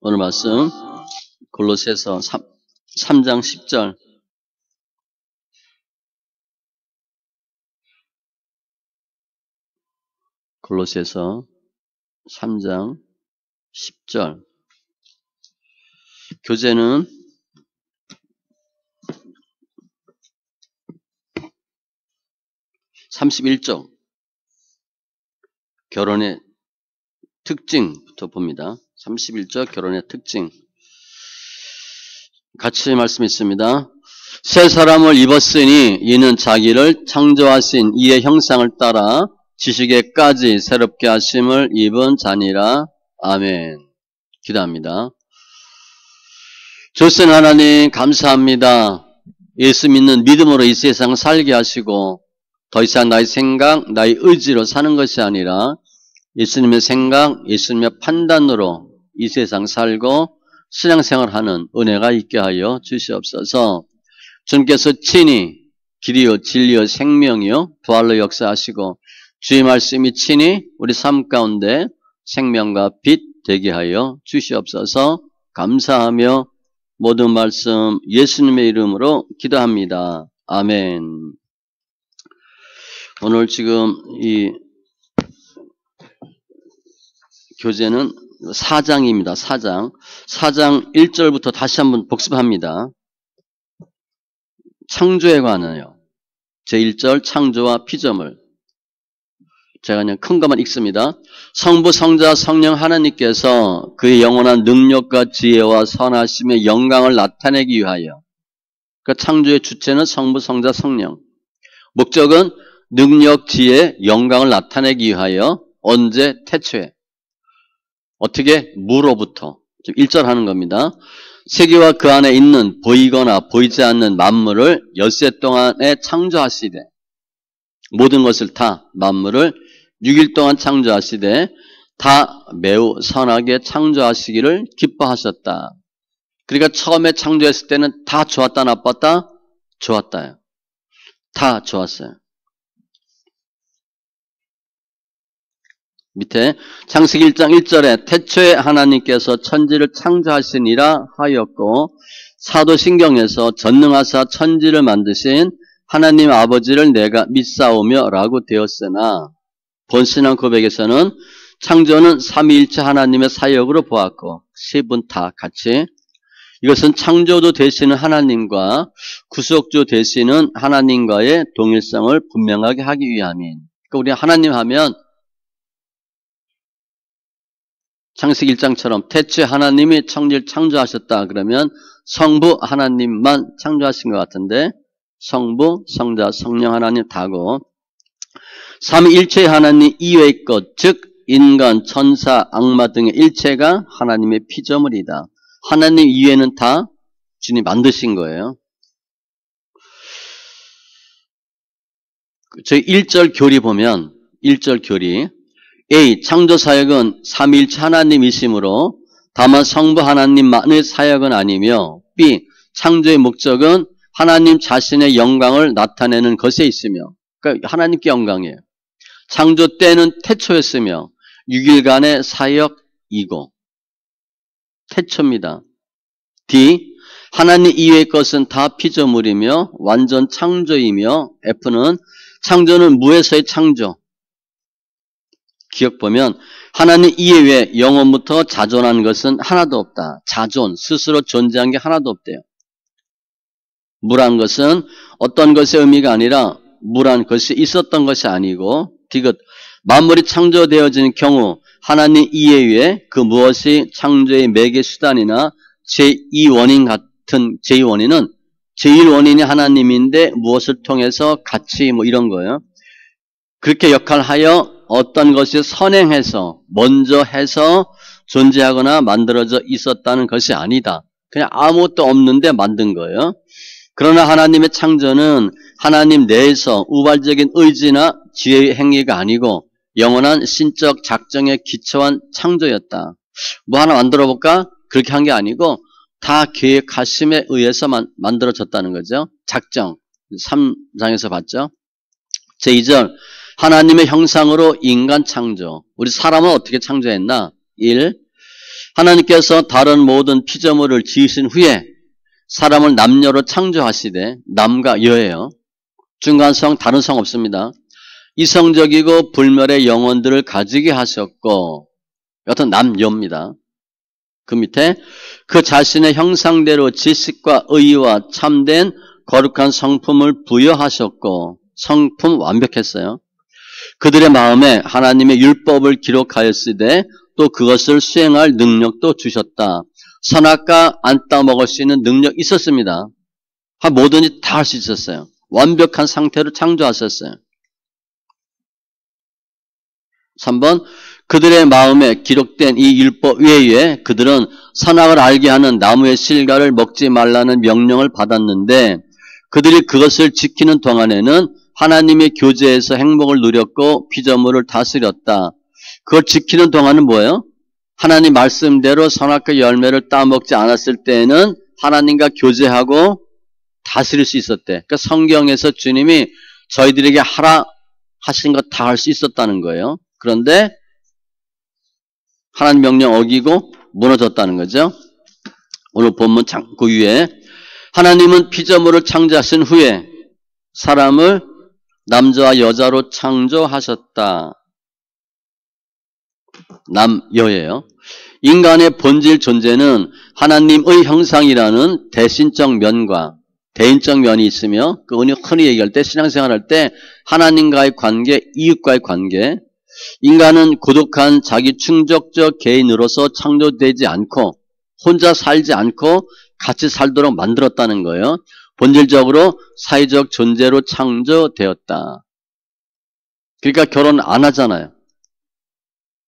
오늘 말씀 골로새서 3장 10절. 골로새서 3장 10절. 교재는 31쪽. 결혼의 특징부터 봅니다. 31절 결혼의 특징. 같이 말씀 있습니다. 새 사람을 입었으니 이는 자기를 창조하신 이의 형상을 따라 지식에까지 새롭게 하심을 입은 자니라. 아멘. 기도합니다. 조선 하나님 감사합니다. 예수 믿는 믿음으로 이 세상 살게 하시고 더 이상 나의 생각, 나의 의지로 사는 것이 아니라 예수님의 생각, 예수님의 판단으로 이 세상 살고 신앙생활하는 은혜가 있게 하여 주시옵소서. 주님께서 친히 길이요 진리요 생명이요 부활로 역사하시고 주의 말씀이 친히 우리 삶 가운데 생명과 빛 되게 하여 주시옵소서. 감사하며 모든 말씀 예수님의 이름으로 기도합니다. 아멘. 오늘 지금 이 교재는 4장입니다. 4장 1절부터 다시 한번 복습합니다. 창조에 관하여 제1절 창조와 피조물. 제가 그냥 큰 것만 읽습니다. 성부, 성자, 성령 하나님께서 그의 영원한 능력과 지혜와 선하심의 영광을 나타내기 위하여, 그러니까 창조의 주체는 성부, 성자, 성령. 목적은 능력, 지혜, 영광을 나타내기 위하여 언제? 태초에. 어떻게? 무로부터. 1절 하는 겁니다. 세계와 그 안에 있는 보이거나 보이지 않는 만물을 엿새 동안에 창조하시되, 모든 것을 다 만물을 6일 동안 창조하시되 다 매우 선하게 창조하시기를 기뻐하셨다. 그러니까 처음에 창조했을 때는 다 좋았다 나빴다? 좋았다요. 다 좋았어요. 밑에 창세기 1장 1절에 태초에 하나님께서 천지를 창조하시니라 하였고, 사도신경에서 전능하사 천지를 만드신 하나님 아버지를 내가 믿사오며 라고 되었으나, 본신앙 고백에서는 창조는 삼위일체 하나님의 사역으로 보았고, 세 분 다 같이 이것은 창조주 되시는 하나님과 구속주 되시는 하나님과의 동일성을 분명하게 하기 위함인. 그러니까 우리 하나님 하면 창세기 1장처럼 태초에 하나님이 천지를 창조하셨다 그러면 성부 하나님만 창조하신 것 같은데, 성부, 성자, 성령 하나님 다고 삼위일체의 하나님 이외의 것, 즉 인간, 천사, 악마 등의 일체가 하나님의 피조물이다. 하나님 이외에는 다 주님 만드신 거예요. 저희 1절 교리 보면 1절 교리 A. 창조 사역은 삼위일체 하나님이시므로 다만 성부 하나님만의 사역은 아니며, B. 창조의 목적은 하나님 자신의 영광을 나타내는 것에 있으며, 그러니까 하나님께 영광이에요. 창조 때는 태초였으며 6일간의 사역이고 태초입니다. D. 하나님 이외의 것은 다 피조물이며 완전 창조이며, F는 창조는 무에서의 창조. 기억 보면 하나님 이외에 영원부터 자존한 것은 하나도 없다. 자존, 스스로 존재한 게 하나도 없대요. 무란 것은 어떤 것의 의미가 아니라 무란 것이 있었던 것이 아니고, 디귿 만물이 창조되어지는 경우 하나님 이외에 그 무엇이 창조의 매개 수단이나 제2원인 같은, 제2원인은 제1원인이 하나님인데 무엇을 통해서 같이 뭐 이런 거예요. 그렇게 역할하여 어떤 것이 선행해서 먼저 해서 존재하거나 만들어져 있었다는 것이 아니다. 그냥 아무것도 없는데 만든 거예요. 그러나 하나님의 창조는 하나님 내에서 우발적인 의지나 지혜의 행위가 아니고 영원한 신적 작정에 기초한 창조였다. 뭐 하나 만들어 볼까? 그렇게 한 게 아니고 다 계획하심에 의해서 만들어졌다는 거죠. 작정. 3장에서 봤죠. 제2절 하나님의 형상으로 인간 창조. 우리 사람은 어떻게 창조했나? 1. 하나님께서 다른 모든 피조물을 지으신 후에 사람을 남녀로 창조하시되, 남과 여예요. 중간성, 다른 성 없습니다. 이성적이고 불멸의 영혼들을 가지게 하셨고, 여튼 남여입니다. 그 밑에 그 자신의 형상대로 지식과 의와 참된 거룩한 성품을 부여하셨고, 성품 완벽했어요. 그들의 마음에 하나님의 율법을 기록하였으되 또 그것을 수행할 능력도 주셨다. 선악과 안 따먹을 수 있는 능력 있었습니다. 뭐든지 다 할 수 있었어요. 완벽한 상태로 창조하셨어요. 3번, 그들의 마음에 기록된 이 율법 외에 그들은 선악을 알게 하는 나무의 실과를 먹지 말라는 명령을 받았는데, 그들이 그것을 지키는 동안에는 하나님의 교제에서 행복을 누렸고 피조물을 다스렸다. 그걸 지키는 동안은 뭐예요? 하나님 말씀대로 선악과 열매를 따먹지 않았을 때에는 하나님과 교제하고 다스릴 수 있었대. 그러니까 성경에서 주님이 저희들에게 하라 하신 것 다 할 수 있었다는 거예요. 그런데 하나님 명령 어기고 무너졌다는 거죠. 오늘 본문 그 위에 하나님은 피조물을 창조하신 후에 사람을 남자와 여자로 창조하셨다. 남여예요. 인간의 본질 존재는 하나님의 형상이라는 대신적 면과 대인적 면이 있으며, 그 흔히 얘기할 때 신앙생활할 때 하나님과의 관계, 이웃과의 관계, 인간은 고독한 자기 충족적 개인으로서 창조되지 않고 혼자 살지 않고 같이 살도록 만들었다는 거예요. 본질적으로 사회적 존재로 창조되었다. 그러니까 결혼 안 하잖아요.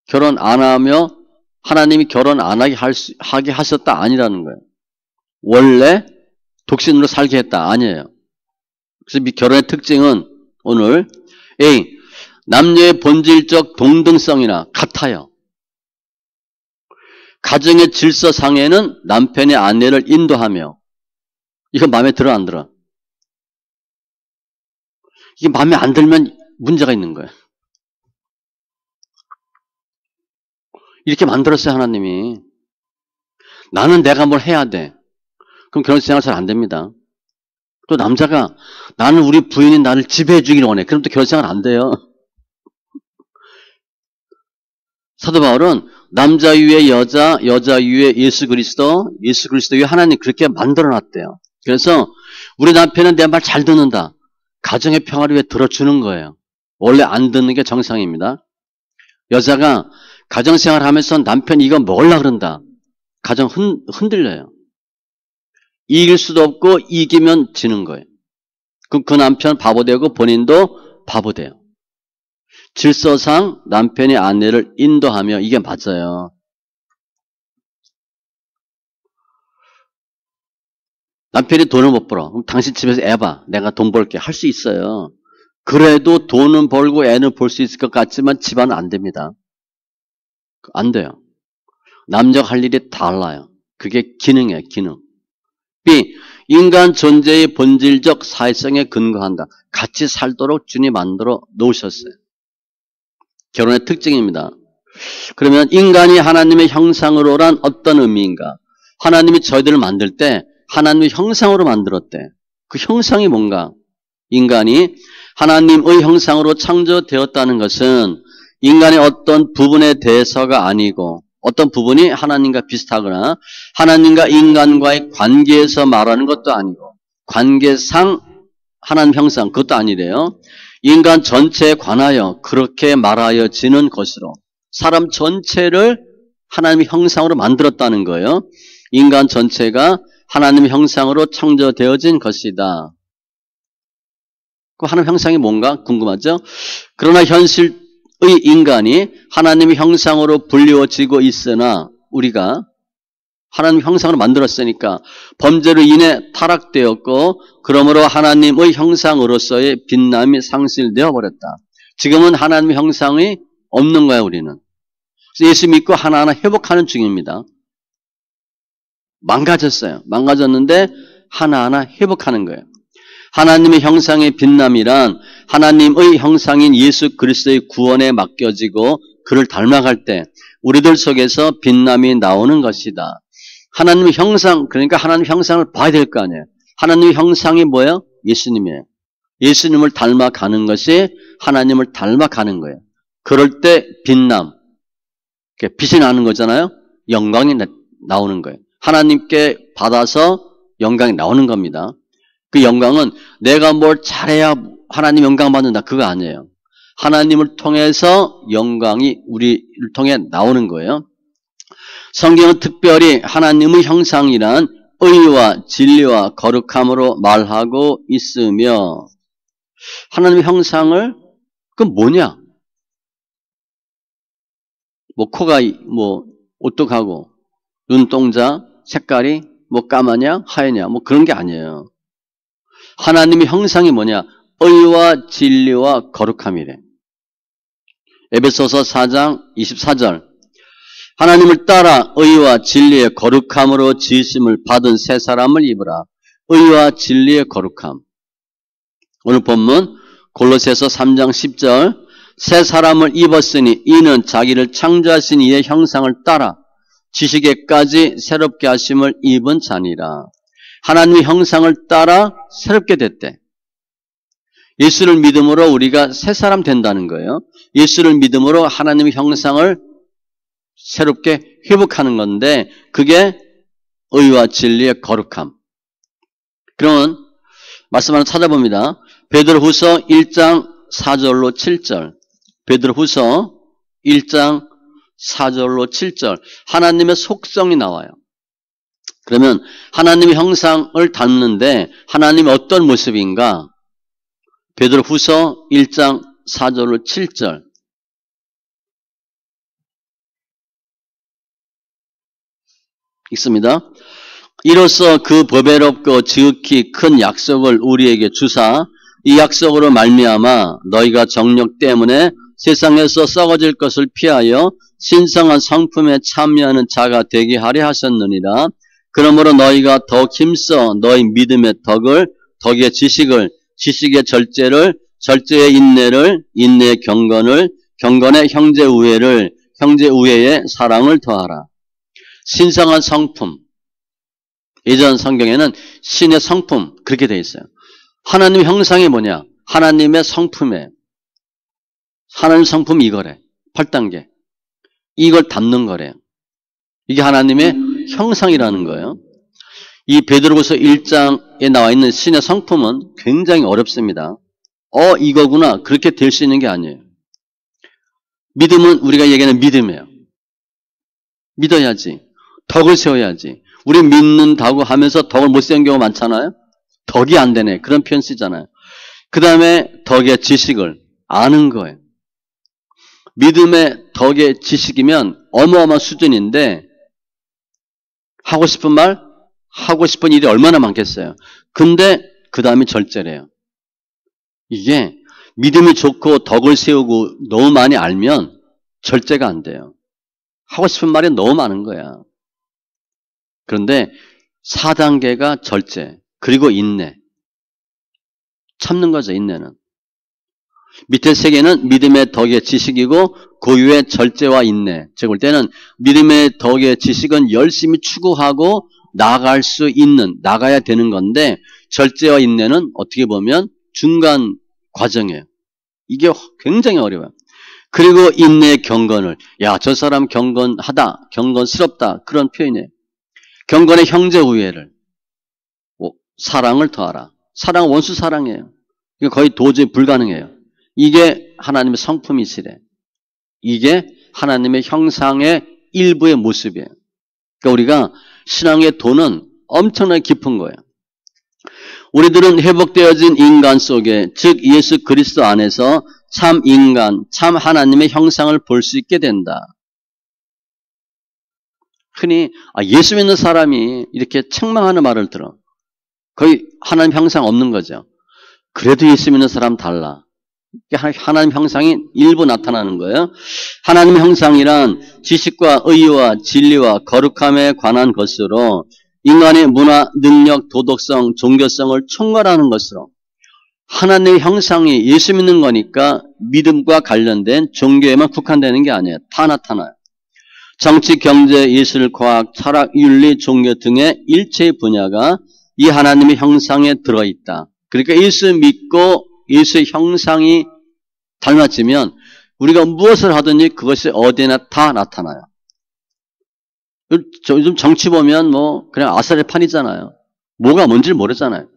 결혼 안 하며 하나님이 결혼 안 하게 하셨다 아니라는 거예요. 원래 독신으로 살게 했다 아니에요. 그래서 결혼의 특징은 오늘 A, 남녀의 본질적 동등성이나 같아요. 가정의 질서상에는 남편이 아내를 인도하며, 이거 마음에 들어 안 들어? 이게 마음에 안 들면 문제가 있는 거예요. 이렇게 만들었어요, 하나님이. 나는 내가 뭘 해야 돼. 그럼 결혼생활 잘 안 됩니다. 또 남자가 나는 우리 부인이 나를 지배해 주기를 원해. 그럼 또 결혼생활 안 돼요. 사도 바울은 남자 위에 여자, 여자 위에 예수 그리스도, 예수 그리스도 위에 하나님 그렇게 만들어놨대요. 그래서 우리 남편은 내 말 잘 듣는다. 가정의 평화를 위해 들어주는 거예요. 원래 안 듣는 게 정상입니다. 여자가 가정생활 하면서 남편이 이거 먹으려고 그런다. 가정 흔들려요. 이길 수도 없고 이기면 지는 거예요. 그럼 그 남편 바보 되고 본인도 바보 돼요. 질서상 남편이 아내를 인도하며, 이게 맞아요. 남편이 돈을 못 벌어. 그럼 당신 집에서 애 봐. 내가 돈 벌게. 할 수 있어요. 그래도 돈은 벌고 애는 볼 수 있을 것 같지만 집안은 안 됩니다. 안 돼요. 남자가 할 일이 달라요. 그게 기능이에요. 기능. B, 인간 존재의 본질적 사회성에 근거한다. 같이 살도록 주님이 만들어 놓으셨어요. 결혼의 특징입니다. 그러면 인간이 하나님의 형상으로란 어떤 의미인가? 하나님이 저희들을 만들 때 하나님의 형상으로 만들었대. 그 형상이 뭔가? 인간이 하나님의 형상으로 창조되었다는 것은 인간의 어떤 부분에 대해서가 아니고, 어떤 부분이 하나님과 비슷하거나 하나님과 인간과의 관계에서 말하는 것도 아니고, 관계상 하나님 형상, 그것도 아니래요. 인간 전체에 관하여 그렇게 말하여지는 것으로 사람 전체를 하나님의 형상으로 만들었다는 거예요. 인간 전체가 하나님의 형상으로 창조되어진 것이다. 그 하나님 형상이 뭔가 궁금하죠? 그러나 현실의 인간이 하나님의 형상으로 불리워지고 있으나, 우리가 하나님 형상으로 만들었으니까 범죄로 인해 타락되었고, 그러므로 하나님의 형상으로서의 빛남이 상실되어 버렸다. 지금은 하나님의 형상이 없는 거야, 우리는. 그래서 예수 믿고 하나하나 회복하는 중입니다. 망가졌어요. 망가졌는데 하나하나 회복하는 거예요. 하나님의 형상의 빛남이란 하나님의 형상인 예수 그리스도의 구원에 맡겨지고 그를 닮아갈 때 우리들 속에서 빛남이 나오는 것이다. 하나님의 형상, 그러니까 하나님의 형상을 봐야 될 거 아니에요. 하나님의 형상이 뭐예요? 예수님이에요. 예수님을 닮아가는 것이 하나님을 닮아가는 거예요. 그럴 때 빛남, 빛이 나는 거잖아요. 영광이 나오는 거예요. 하나님께 받아서 영광이 나오는 겁니다. 그 영광은 내가 뭘 잘해야 하나님 영광 받는다. 그거 아니에요. 하나님을 통해서 영광이 우리를 통해 나오는 거예요. 성경은 특별히 하나님의 형상이란 의와 진리와 거룩함으로 말하고 있으며, 하나님의 형상을, 그건 뭐냐? 뭐 코가 뭐 오똑하고 눈동자 색깔이 뭐 까마냐 하얘냐 뭐 그런 게 아니에요. 하나님의 형상이 뭐냐? 의와 진리와 거룩함이래. 에베소서 4장 24절. 하나님을 따라 의와 진리의 거룩함으로 지으심을 받은 새 사람을 입으라. 의와 진리의 거룩함. 오늘 본문 골로새서 3장 10절. 새 사람을 입었으니 이는 자기를 창조하신 이의 형상을 따라 지식에까지 새롭게 하심을 입은 자니라. 하나님의 형상을 따라 새롭게 됐대. 예수를 믿음으로 우리가 새 사람 된다는 거예요. 예수를 믿음으로 하나님의 형상을 새롭게 회복하는 건데, 그게 의와 진리의 거룩함. 그러면 말씀 하나 찾아봅니다. 베드로후서 1장 4절로 7절. 베드로후서 1장 4절로 7절. 하나님의 속성이 나와요. 그러면 하나님의 형상을 닮는데 하나님이 어떤 모습인가? 베드로후서 1장 4절로 7절. 읽습니다. 이로써 그 보배롭고 지극히 큰 약속을 우리에게 주사 이 약속으로 말미암아 너희가 정욕 때문에 세상에서 썩어질 것을 피하여 신성한 성품에 참여하는 자가 되게 하려 하셨느니라. 그러므로 너희가 더욱 힘써 너희 믿음의 덕을, 덕의 지식을, 지식의 절제를, 절제의 인내를, 인내의 경건을, 경건의 형제 우애를, 형제 우애의 사랑을 더하라. 신성한 성품. 예전 성경에는 신의 성품 그렇게 되어 있어요. 하나님의 형상이 뭐냐? 하나님의 성품에. 하나님 성품이 이거래. 8단계. 이걸 담는 거래요. 이게 하나님의 형상이라는 거예요. 이 베드로후서 1장에 나와 있는 신의 성품은 굉장히 어렵습니다. 이거구나. 그렇게 될 수 있는 게 아니에요. 믿음은 우리가 얘기하는 믿음이에요. 믿어야지. 덕을 세워야지. 우리 믿는다고 하면서 덕을 못 세운 경우가 많잖아요. 덕이 안 되네. 그런 표현 쓰잖아요. 그 다음에 덕의 지식을 아는 거예요. 믿음의 덕의 지식이면 어마어마한 수준인데 하고 싶은 말, 하고 싶은 일이 얼마나 많겠어요. 근데 그 다음에 절제래요. 이게 믿음이 좋고 덕을 세우고 너무 많이 알면 절제가 안 돼요. 하고 싶은 말이 너무 많은 거야. 그런데 4단계가 절제, 그리고 인내. 참는 거죠, 인내는. 밑에 3개는 믿음의 덕의 지식이고 그 위에 절제와 인내. 제가 볼 때는 믿음의 덕의 지식은 열심히 추구하고 나아갈 수 있는, 나가야 되는 건데 절제와 인내는 어떻게 보면 중간 과정이에요. 이게 굉장히 어려워요. 그리고 인내의 경건을, 야, 저 사람 경건하다, 경건스럽다, 그런 표현이에요. 경건의 형제 우애를, 사랑을 더하라. 사랑은 원수 사랑이에요. 이거 거의 도저히 불가능해요. 이게 하나님의 성품이시래. 이게 하나님의 형상의 일부의 모습이에요. 그러니까 우리가 신앙의 도는 엄청나게 깊은 거예요. 우리들은 회복되어진 인간 속에, 즉 예수 그리스도 안에서 참 인간, 참 하나님의 형상을 볼 수 있게 된다. 흔히 예수 믿는 사람이 이렇게 책망하는 말을 들어. 거의 하나님 형상 없는 거죠. 그래도 예수 믿는 사람 달라. 하나님 형상이 일부 나타나는 거예요. 하나님 형상이란 지식과 의와 진리와 거룩함에 관한 것으로 인간의 문화, 능력, 도덕성, 종교성을 총괄하는 것으로 하나님의 형상이 예수 믿는 거니까 믿음과 관련된 종교에만 국한되는 게 아니에요. 다 나타나요. 정치, 경제, 예술, 과학, 철학, 윤리, 종교 등의 일체의 분야가 이 하나님의 형상에 들어있다. 그러니까 예수 믿고 예수의 형상이 닮아지면 우리가 무엇을 하든지 그것이 어디나 다 나타나요. 요즘 정치 보면 뭐 그냥 아사리판이잖아요. 뭐가 뭔지를 모르잖아요.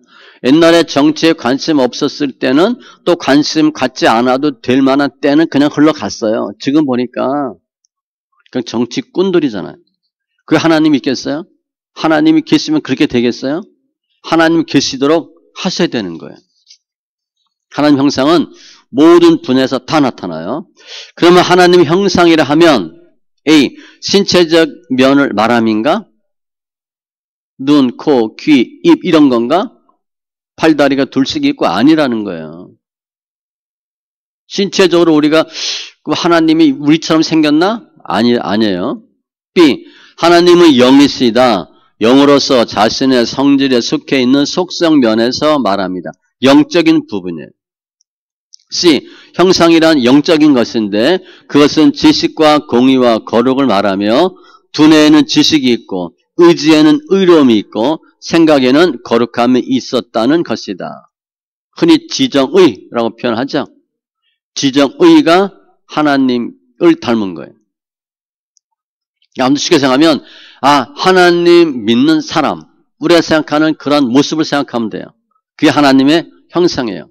옛날에 정치에 관심 없었을 때는 또 관심 갖지 않아도 될 만한 때는 그냥 흘러갔어요. 지금 보니까 그냥 정치꾼들이잖아요. 그 하나님이 있겠어요? 하나님이 계시면 그렇게 되겠어요? 하나님 계시도록 하셔야 되는 거예요. 하나님 형상은 모든 분야에서 다 나타나요. 그러면 하나님 형상이라 하면 A. 신체적 면을 말함인가? 눈, 코, 귀, 입 이런 건가? 팔다리가 둘씩 있고 아니라는 거예요. 신체적으로 우리가 하나님이 우리처럼 생겼나? 아니에요. B. 하나님은 영이시다. 영으로서 자신의 성질에 속해 있는 속성 면에서 말합니다. 영적인 부분이에요. C. 형상이란 영적인 것인데 그것은 지식과 공의와 거룩을 말하며 두뇌에는 지식이 있고 의지에는 의로움이 있고 생각에는 거룩함이 있었다는 것이다. 흔히 지정의라고 표현하죠. 지정의가 하나님을 닮은 거예요. 아무튼 쉽게 생각하면 하나님 믿는 사람, 우리가 생각하는 그런 모습을 생각하면 돼요. 그게 하나님의 형상이에요.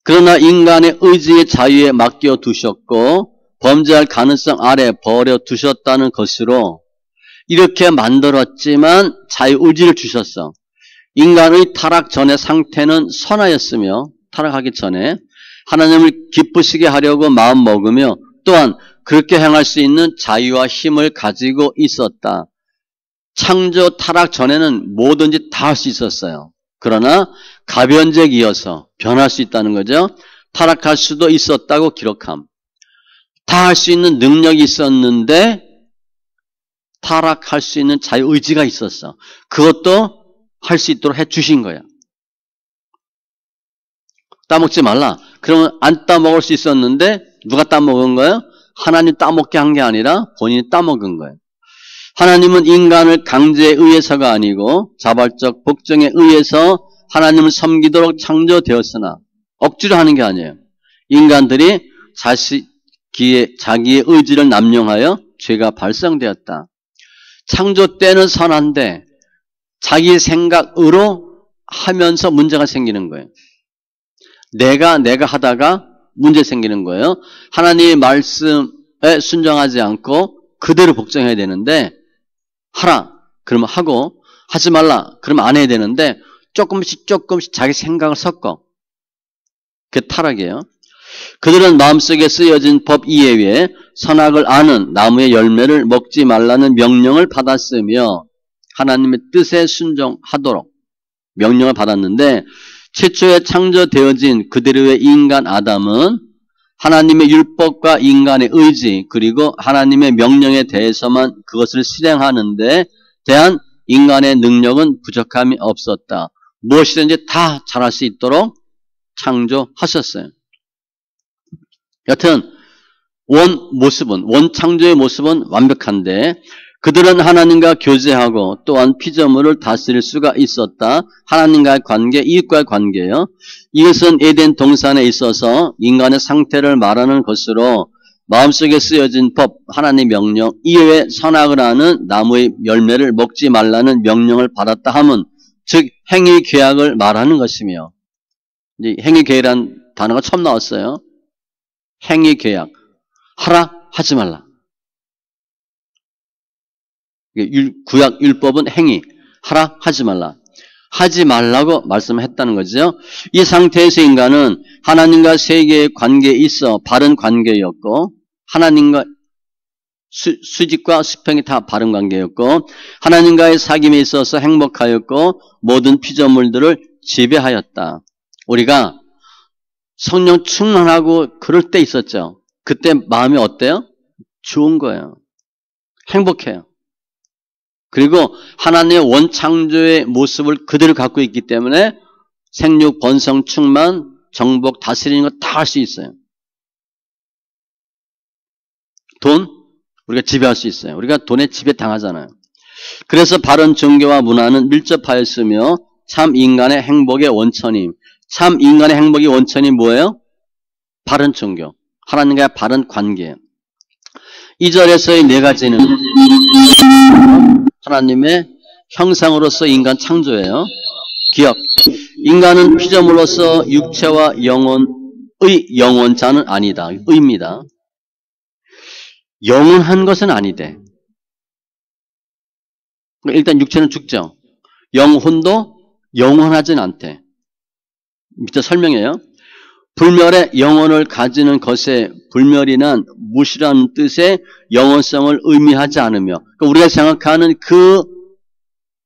그러나 인간의 의지의 자유에 맡겨두셨고 범죄할 가능성 아래 버려두셨다는 것으로 이렇게 만들었지만 자유의지를 주셨어. 인간의 타락 전의 상태는 선하였으며 타락하기 전에 하나님을 기쁘시게 하려고 마음먹으며 또한 그렇게 행할 수 있는 자유와 힘을 가지고 있었다. 창조 타락 전에는 뭐든지 다 할 수 있었어요. 그러나 가변적이어서 변할 수 있다는 거죠. 타락할 수도 있었다고 기록함. 다 할 수 있는 능력이 있었는데 타락할 수 있는 자유의지가 있었어. 그것도 할 수 있도록 해주신 거야. 따먹지 말라. 그러면 안 따먹을 수 있었는데 누가 따먹은 거예요? 하나님 따먹게 한 게 아니라 본인이 따먹은 거예요. 하나님은 인간을 강제에 의해서가 아니고 자발적 복종에 의해서 하나님을 섬기도록 창조되었으나 억지로 하는 게 아니에요. 인간들이 자기의 의지를 남용하여 죄가 발생되었다. 창조 때는 선한데 자기 생각으로 하면서 문제가 생기는 거예요. 내가 하다가 문제 생기는 거예요. 하나님의 말씀에 순종하지 않고 그대로 복종해야 되는데 하라 그러면 하고 하지 말라 그러면 안 해야 되는데 조금씩 자기 생각을 섞어. 그게 타락이에요. 그들은 마음속에 쓰여진 법 이외에 선악을 아는 나무의 열매를 먹지 말라는 명령을 받았으며 하나님의 뜻에 순종하도록 명령을 받았는데 최초에 창조되어진 그대로의 인간 아담은 하나님의 율법과 인간의 의지 그리고 하나님의 명령에 대해서만 그것을 실행하는 데 대한 인간의 능력은 부족함이 없었다. 무엇이든지 다 잘할 수 있도록 창조하셨어요. 여튼 원 창조의 모습은 완벽한데 그들은 하나님과 교제하고 또한 피조물을 다스릴 수가 있었다. 하나님과의 관계, 이웃과의 관계예요. 이것은 에덴 동산에 있어서 인간의 상태를 말하는 것으로 마음속에 쓰여진 법, 하나님의 명령 이외에 선악을 하는 나무의 열매를 먹지 말라는 명령을 받았다 함은 즉 행위 계약을 말하는 것이며 이제 행위 계약이라는 단어가 처음 나왔어요. 행위 계약. 하라, 하지 말라. 구약 율법은 행위. 하라, 하지 말라. 하지 말라고 말씀했다는 거죠. 이 상태에서 인간은 하나님과 세계의 관계에 있어 바른 관계였고 하나님과 수직과 수평이 다 바른 관계였고 하나님과의 사귐에 있어서 행복하였고 모든 피조물들을 지배하였다. 우리가 성령 충만하고 그럴 때 있었죠. 그때 마음이 어때요? 좋은 거예요. 행복해요. 그리고 하나님의 원창조의 모습을 그대로 갖고 있기 때문에 생육, 번성, 충만, 정복, 다스리는 거 다 할 수 있어요. 돈 우리가 지배할 수 있어요. 우리가 돈에 지배 당하잖아요. 그래서 바른 종교와 문화는 밀접하였으며 참 인간의 행복의 원천임. 참 인간의 행복의 원천이 뭐예요? 바른 종교. 하나님과의 바른 관계. 2절에서의 네 가지는 하나님의 형상으로서 인간 창조예요. 기억. 인간은 피조물로서 육체와 영혼의 영혼자는 아니다. 의입니다. 영원한 것은 아니대. 일단 육체는 죽죠. 영혼도 영원하진 않대. 밑에 설명해요. 불멸의 영혼을 가지는 것에 불멸이란 무시라는 뜻의 영원성을 의미하지 않으며, 그러니까 우리가 생각하는 그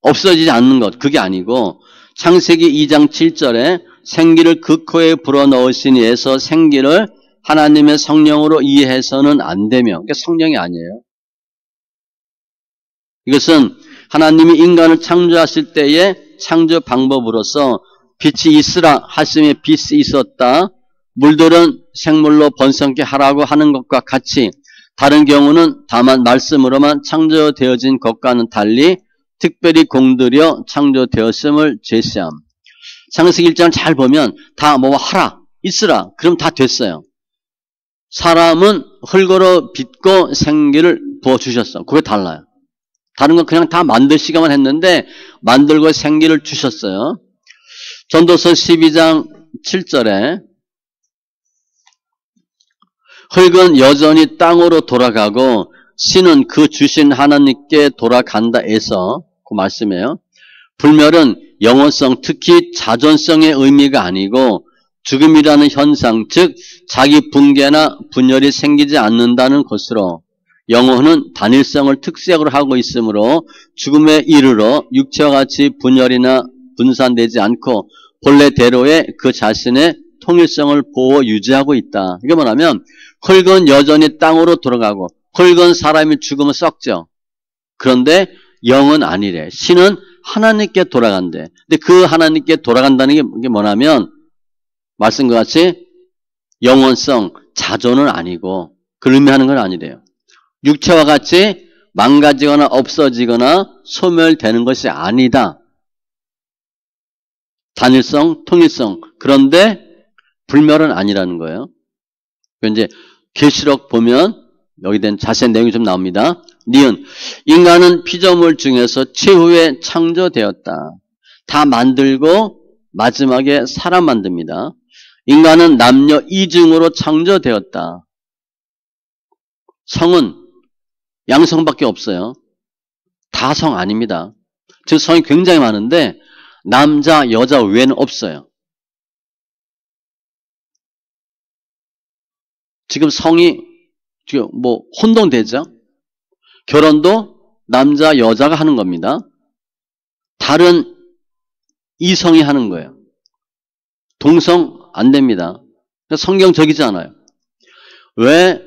없어지지 않는 것, 그게 아니고 창세기 2장 7절에 생기를 그 코에 불어넣으시니에서 생기를 하나님의 성령으로 이해해서는 안 되며, 그러니까 성령이 아니에요. 이것은 하나님이 인간을 창조하실 때의 창조 방법으로서 빛이 있으라 하심에 빛이 있었다. 물들은 생물로 번성케 하라고 하는 것과 같이 다른 경우는 다만 말씀으로만 창조되어진 것과는 달리 특별히 공들여 창조되었음을 제시함. 창세기 1장을 잘 보면 다 뭐 하라, 있으라, 그럼 다 됐어요. 사람은 흙으로 빚고 생기를 부어주셨어. 그게 달라요. 다른 건 그냥 다 만드시기만 했는데 만들고 생기를 주셨어요. 전도서 12장 7절에 흙은 여전히 땅으로 돌아가고 신은 그 주신 하나님께 돌아간다에서 그 말씀이에요. 불멸은 영원성, 특히 자존성의 의미가 아니고 죽음이라는 현상, 즉 자기 붕괴나 분열이 생기지 않는다는 것으로 영혼은 단일성을 특색으로 하고 있으므로 죽음에 이르러 육체와 같이 분열이나 분산되지 않고 본래대로의 그 자신의 통일성을 보호 유지하고 있다. 이게 뭐냐면 흙은 여전히 땅으로 돌아가고 흙은 사람이 죽으면 썩죠. 그런데 영은 아니래. 신은 하나님께 돌아간대. 근데 그 하나님께 돌아간다는 게 뭐냐면 말씀과 같이 영원성, 자존은 아니고 그 의미하는 건 아니래요. 육체와 같이 망가지거나 없어지거나 소멸되는 것이 아니다. 단일성, 통일성. 그런데 불멸은 아니라는 거예요. 이제 계시록 보면 여기 된 자세한 내용이 좀 나옵니다. 니은 인간은 피조물 중에서 최후에 창조되었다. 다 만들고 마지막에 사람 만듭니다. 인간은 남녀 이중으로 창조되었다. 성은 양성밖에 없어요. 다 성 아닙니다. 즉 성이 굉장히 많은데 남자, 여자 외에는 없어요. 지금 성이 뭐 혼동되죠? 결혼도 남자, 여자가 하는 겁니다. 다른 이성이 하는 거예요. 동성 안 됩니다. 성경적이지 않아요. 왜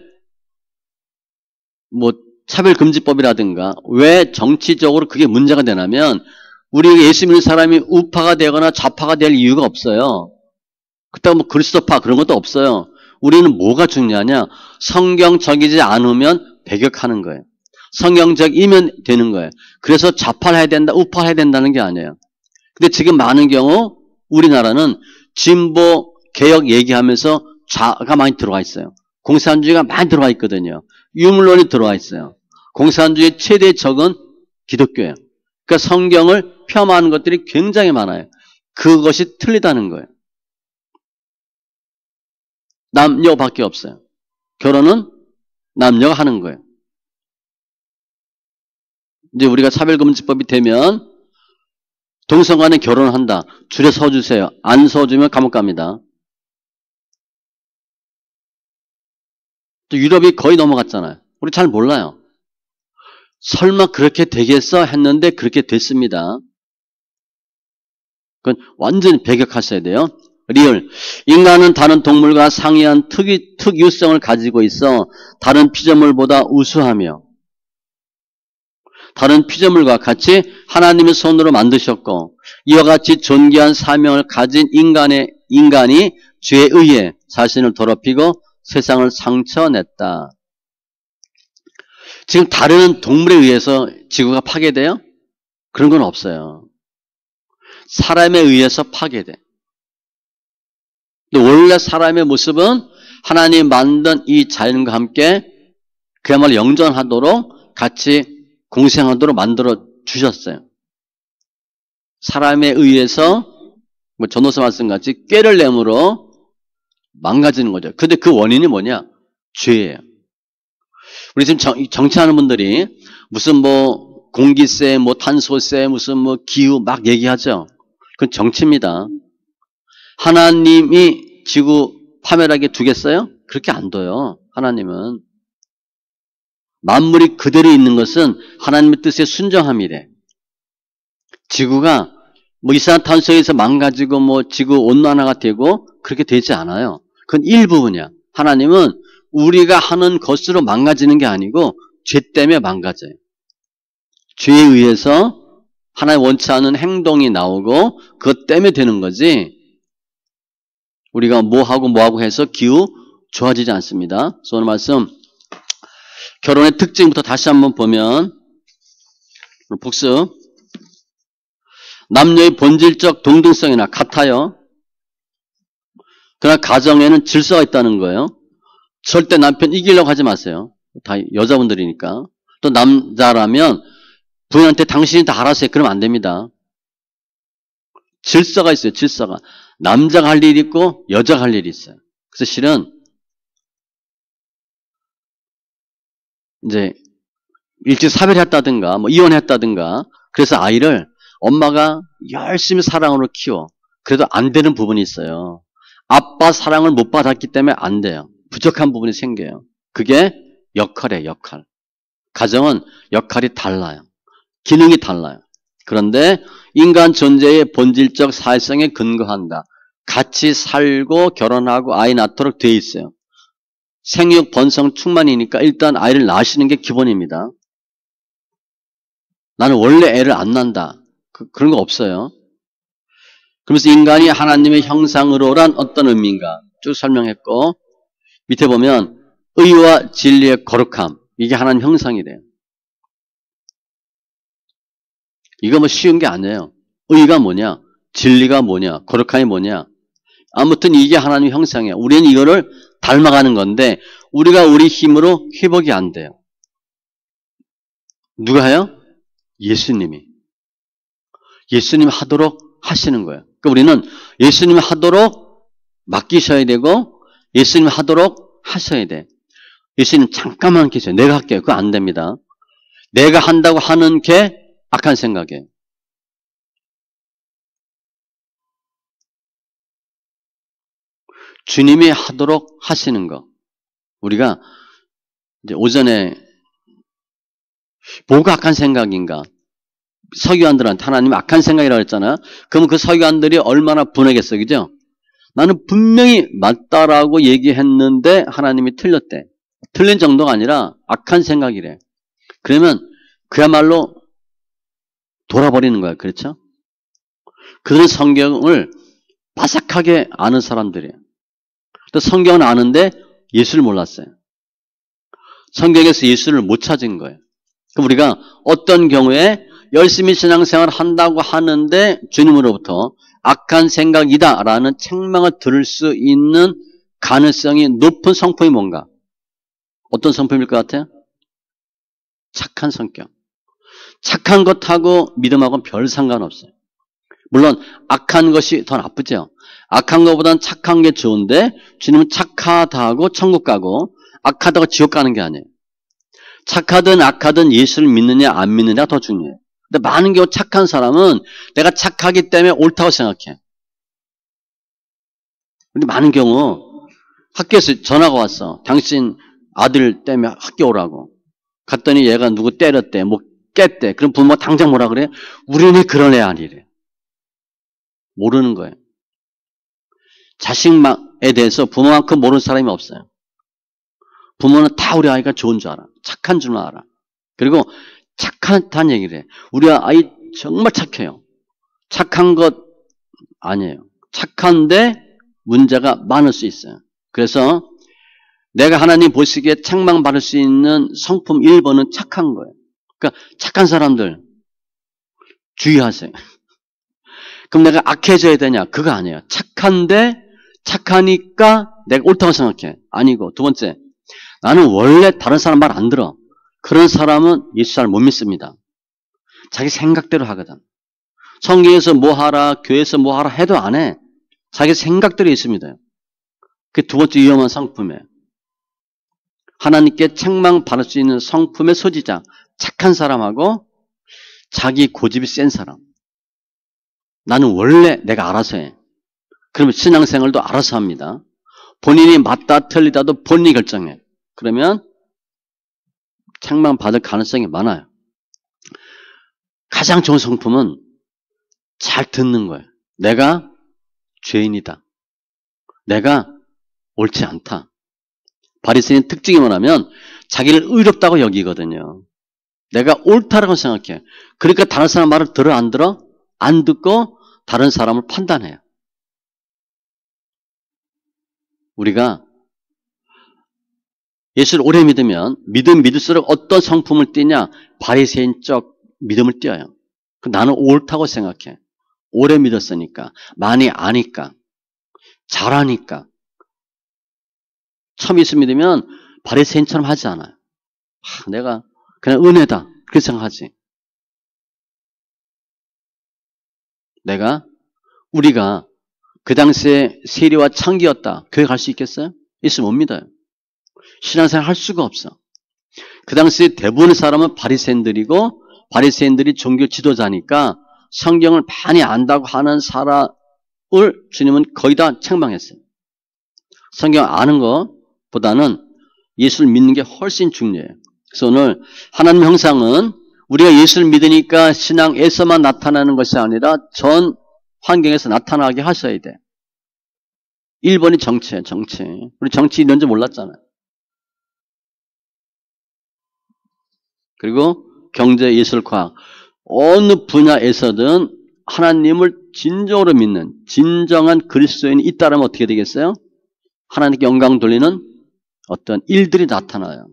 뭐 차별금지법이라든가 왜 정치적으로 그게 문제가 되냐면 우리 예수 믿는 사람이 우파가 되거나 좌파가 될 이유가 없어요. 그렇다고 뭐 그리스도파 그런 것도 없어요. 우리는 뭐가 중요하냐? 성경적이지 않으면 배격하는 거예요. 성경적이면 되는 거예요. 그래서 좌파를 해야 된다, 우파를 해야 된다는 게 아니에요. 근데 지금 많은 경우 우리나라는 진보, 개혁 얘기하면서 좌가 많이 들어가 있어요. 공산주의가 많이 들어가 있거든요. 유물론이 들어와 있어요. 공산주의의 최대 적은 기독교예요. 그러니까 성경을 폄하하는 것들이 굉장히 많아요. 그것이 틀리다는 거예요. 남녀밖에 없어요. 결혼은 남녀가 하는 거예요. 이제 우리가 차별금지법이 되면 동성 간에 결혼을 한다. 줄에 서주세요. 안 서주면 감옥 갑니다. 또 유럽이 거의 넘어갔잖아요. 우리 잘 몰라요. 설마 그렇게 되겠어 했는데 그렇게 됐습니다. 그건 완전히 배격하셔야 돼요. 리얼. 인간은 다른 동물과 상이한 특유성을 가지고 있어 다른 피조물보다 우수하며 다른 피조물과 같이 하나님의 손으로 만드셨고 이와 같이 존귀한 사명을 가진 인간이 죄에 의해 자신을 더럽히고 세상을 상처냈다. 지금 다른 동물에 의해서 지구가 파괴돼요? 그런 건 없어요. 사람에 의해서 파괴돼. 근데 원래 사람의 모습은 하나님 만든 이 자연과 함께 그야말로 영존하도록 같이 공생하도록 만들어 주셨어요. 사람에 의해서 뭐 전도서 말씀같이 꾀를 내므로 망가지는 거죠. 근데 그 원인이 뭐냐? 죄예요. 우리 지금 정치하는 분들이 무슨 뭐 공기세, 뭐 탄소세, 무슨 뭐 기후 막 얘기하죠. 그건 정치입니다. 하나님이 지구 파멸하게 두겠어요? 그렇게 안 둬요. 하나님은. 만물이 그대로 있는 것은 하나님의 뜻에 순종함이래. 지구가 뭐 이산화탄소에서 망가지고 뭐 지구 온난화가 되고 그렇게 되지 않아요. 그건 일부분이야. 하나님은 우리가 하는 것으로 망가지는 게 아니고 죄 때문에 망가져요. 죄에 의해서 하나님 원치 않은 행동이 나오고 그것 때문에 되는 거지 우리가 뭐하고 해서 기후 좋아지지 않습니다. 그래서 오늘 말씀 결혼의 특징부터 다시 한번 보면 복습 남녀의 본질적 동등성이나 같아요. 그러나 가정에는 질서가 있다는 거예요. 절대 남편 이기려고 하지 마세요. 다 여자분들이니까. 또 남자라면 부인한테 당신이 다 알아서 해. 그러면 안 됩니다. 질서가 있어요. 질서가. 남자가 할 일이 있고 여자가 할 일이 있어요. 그래서 실은 이제 일찍 사별했다든가 뭐 이혼했다든가 그래서 아이를 엄마가 열심히 사랑으로 키워. 그래도 안 되는 부분이 있어요. 아빠 사랑을 못 받았기 때문에 안 돼요. 부족한 부분이 생겨요. 그게 역할이에요. 역할. 가정은 역할이 달라요. 기능이 달라요. 그런데 인간 존재의 본질적 사회성에 근거한다. 같이 살고 결혼하고 아이 낳도록 돼 있어요. 생육 번성 충만이니까 일단 아이를 낳으시는 게 기본입니다. 나는 원래 애를 안 낳는다. 그런 거 없어요. 그러면서 인간이 하나님의 형상으로란 어떤 의미인가 쭉 설명했고 밑에 보면 의와 진리의 거룩함 이게 하나님 형상이래요. 이거 뭐 쉬운 게 아니에요. 의가 뭐냐? 진리가 뭐냐? 거룩함이 뭐냐? 아무튼 이게 하나님 형상이에요. 우리는 이거를 닮아가는 건데 우리가 우리 힘으로 회복이 안 돼요. 누가 해요? 예수님이. 예수님이 하도록 하시는 거예요. 그러니까 우리는 예수님이 하도록 맡기셔야 되고 예수님이 하도록 하셔야 돼. 예수님 잠깐만 계세요. 내가 할게요. 그거 안 됩니다. 내가 한다고 하는 게 악한 생각이에요. 주님이 하도록 하시는 거. 우리가 이제 오전에 뭐가 악한 생각인가? 서기관들한테 하나님이 악한 생각이라고 했잖아요. 그럼 그 서기관들이 얼마나 분하겠어요. 그죠? 나는 분명히 맞다라고 얘기했는데 하나님이 틀렸대. 틀린 정도가 아니라 악한 생각이래. 그러면 그야말로 돌아버리는 거예요. 그렇죠? 그들은 성경을 바삭하게 아는 사람들이에요. 또 성경은 아는데 예수를 몰랐어요. 성경에서 예수를 못 찾은 거예요. 그럼 우리가 어떤 경우에 열심히 신앙생활을 한다고 하는데 주님으로부터 악한 생각이다라는 책망을 들을 수 있는 가능성이 높은 성품이 뭔가? 어떤 성품일 것 같아요? 착한 성격. 착한 것하고 믿음하고는 별 상관없어요. 물론 악한 것이 더 나쁘죠. 악한 것보다는 착한 게 좋은데 주님은 착하다고 천국 가고 악하다고 지옥 가는 게 아니에요. 착하든 악하든 예수를 믿느냐 안 믿느냐가 더 중요해요. 근데 많은 경우 착한 사람은 내가 착하기 때문에 옳다고 생각해. 근데 많은 경우 학교에서 전화가 왔어. 당신 아들 때문에 학교 오라고. 갔더니 얘가 누구 때렸대. 뭐 깼대. 그럼 부모가 당장 뭐라 그래? 우리는 그런 애 아니래. 모르는 거예요. 자식에 대해서 부모만큼 모르는 사람이 없어요. 부모는 다 우리 아이가 좋은 줄 알아. 착한 줄만 알아. 그리고 착하다는 얘기를 해. 우리 아이 정말 착해요. 착한 것 아니에요. 착한데 문제가 많을 수 있어요. 그래서 내가 하나님 보시기에 책망받을 수 있는 성품 1번은 착한 거예요. 그러니까 착한 사람들 주의하세요. 그럼 내가 악해져야 되냐? 그거 아니에요. 착한데 착하니까 내가 옳다고 생각해. 아니고 두 번째, 나는 원래 다른 사람 말 안 들어. 그런 사람은 예수 잘 못 믿습니다. 자기 생각대로 하거든. 성경에서 뭐 하라, 교회에서 뭐 하라 해도 안 해. 자기 생각대로 있습니다. 그게 두 번째 위험한 성품이에요. 하나님께 책망받을 수 있는 성품의 소지자, 착한 사람하고 자기 고집이 센 사람. 나는 원래 내가 알아서 해. 그러면 신앙생활도 알아서 합니다. 본인이 맞다 틀리다도 본인이 결정해. 그러면 책망받을 가능성이 많아요. 가장 좋은 성품은 잘 듣는 거예요. 내가 죄인이다. 내가 옳지 않다. 바리새인 특징이 뭐냐면 자기를 의롭다고 여기거든요. 내가 옳다라고 생각해. 그러니까 다른 사람 말을 들어 안 들어? 안 듣고 다른 사람을 판단해요. 우리가 예수를 오래 믿으면 믿을수록 어떤 성품을 띠냐? 바리새인적 믿음을 띄어요. 나는 옳다고 생각해. 오래 믿었으니까, 많이 아니까, 잘하니까. 처음 예수 믿으면 바리새인처럼 하지 않아요. 내가 그냥 은혜다 그렇게 생각하지. 우리가 그 당시에 세리와 창기였다. 교회 갈 수 있겠어요? 예수 못 믿어요. 신앙생활 할 수가 없어. 그 당시에 대부분의 사람은 바리새인들이고 바리새인들이 종교 지도자니까 성경을 많이 안다고 하는 사람을 주님은 거의 다 책망했어요. 성경 아는 것보다는 예수를 믿는 게 훨씬 중요해요. 그래서 오늘 하나님 형상은 우리가 예수를 믿으니까 신앙에서만 나타나는 것이 아니라 전 환경에서 나타나게 하셔야 돼. 1번이 정치예요. 정치. 우리 정치 이런 줄 몰랐잖아요. 그리고 경제, 예술, 과학. 어느 분야에서든 하나님을 진정으로 믿는 진정한 그리스도인이 있다면 어떻게 되겠어요? 하나님께 영광 돌리는 어떤 일들이 나타나요.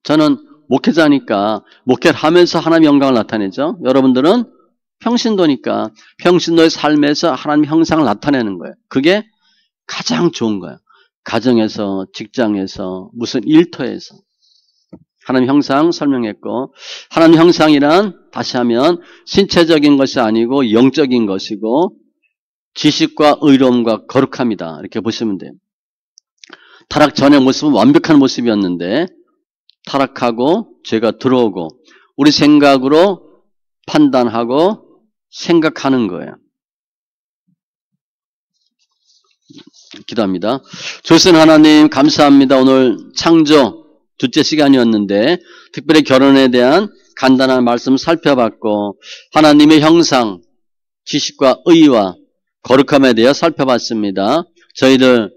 저는 목회자니까 목회를 하면서 하나님의 영광을 나타내죠. 여러분들은 평신도니까 평신도의 삶에서 하나님의 형상을 나타내는 거예요. 그게 가장 좋은 거예요. 가정에서, 직장에서, 무슨 일터에서. 하나님 형상 설명했고, 하나님 형상이란 다시 하면 신체적인 것이 아니고 영적인 것이고 지식과 의로움과 거룩함이다. 이렇게 보시면 돼요. 타락 전의 모습은 완벽한 모습이었는데 타락하고 죄가 들어오고 우리 생각으로 판단하고 생각하는 거예요. 기도합니다. 조선 하나님 감사합니다. 오늘 창조 둘째 시간이었는데 특별히 결혼에 대한 간단한 말씀 살펴봤고 하나님의 형상, 지식과 의와 거룩함에 대해 살펴봤습니다. 저희들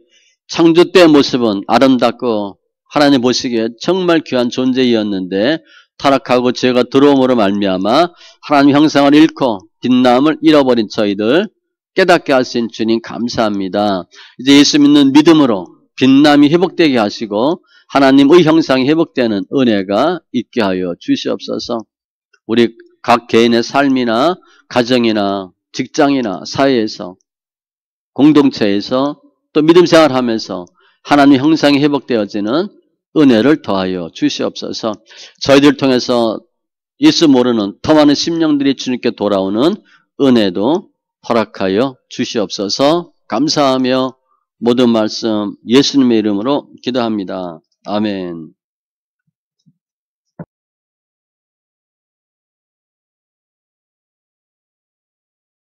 창조 때의 모습은 아름답고 하나님 보시기에 정말 귀한 존재이었는데 타락하고 죄가 들어옴으로 말미암아 하나님 형상을 잃고 빛남을 잃어버린 저희들 깨닫게 하신 주님 감사합니다. 이제 예수 믿는 믿음으로 빛남이 회복되게 하시고 하나님의 형상이 회복되는 은혜가 있게 하여 주시옵소서. 우리 각 개인의 삶이나 가정이나 직장이나 사회에서 공동체에서 또 믿음 생활하면서 하나님 형상이 회복되어지는 은혜를 더하여 주시옵소서. 저희들 통해서 예수 모르는 더 많은 심령들이 주님께 돌아오는 은혜도 허락하여 주시옵소서. 감사하며 모든 말씀 예수님의 이름으로 기도합니다. 아멘.